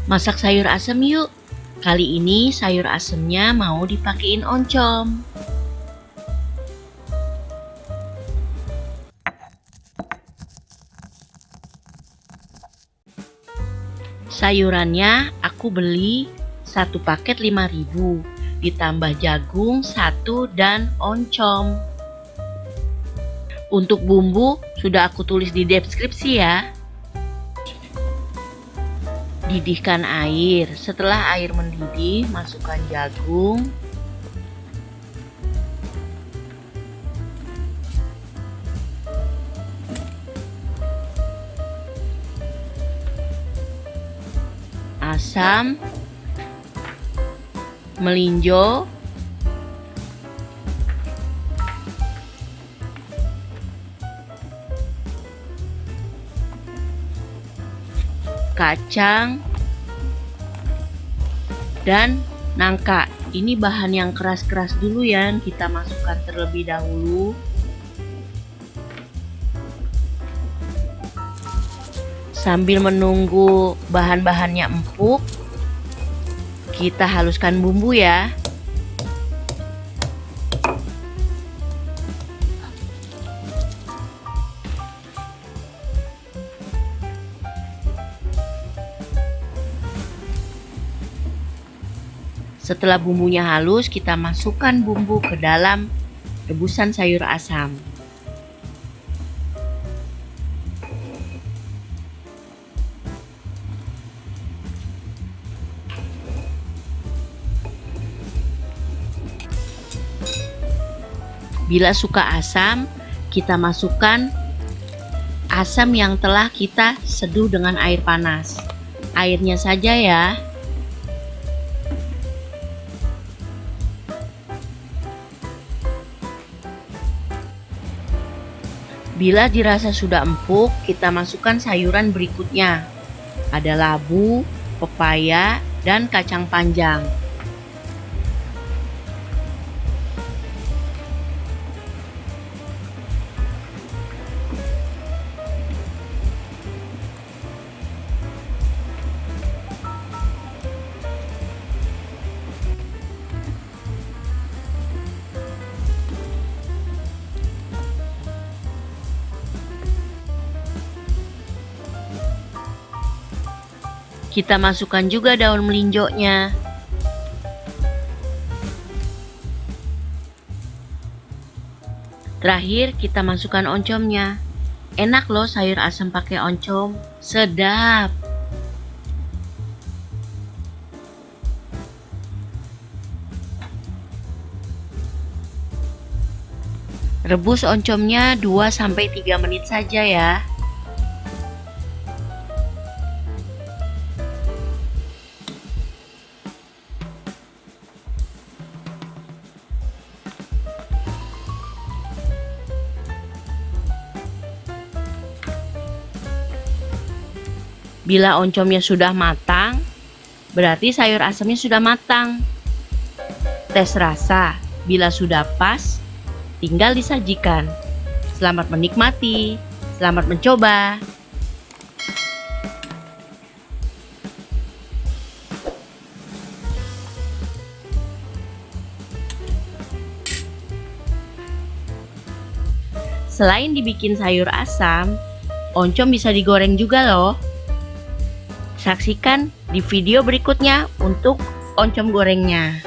Masak sayur asem yuk. Kali ini sayur asemnya mau dipakein oncom. Sayurannya aku beli 1 paket 5.000, ditambah jagung 1 dan oncom. Untuk bumbu sudah aku tulis di deskripsi ya. Didihkan air. Setelah air mendidih, masukkan jagung, asam, melinjo, kacang, dan nangka. Ini bahan yang keras-keras dulu ya, kita masukkan terlebih dahulu. Sambil menunggu bahan-bahannya empuk, kita haluskan bumbu ya. Setelah bumbunya halus, kita masukkan bumbu ke dalam rebusan sayur asam. Bila suka asam, kita masukkan asam yang telah kita seduh dengan air panas. Airnya saja ya. Bila dirasa sudah empuk, kita masukkan sayuran berikutnya. Ada labu, pepaya, dan kacang panjang. Kita masukkan juga daun melinjonya. Terakhir kita masukkan oncomnya. Enak loh sayur asam pakai oncom, sedap. Rebus oncomnya 2-3 menit saja ya. Bila oncomnya sudah matang, berarti sayur asamnya sudah matang. Tes rasa, bila sudah pas, tinggal disajikan. Selamat menikmati, selamat mencoba. Selain dibikin sayur asam, oncom bisa digoreng juga loh. Saksikan di video berikutnya untuk oncom gorengnya.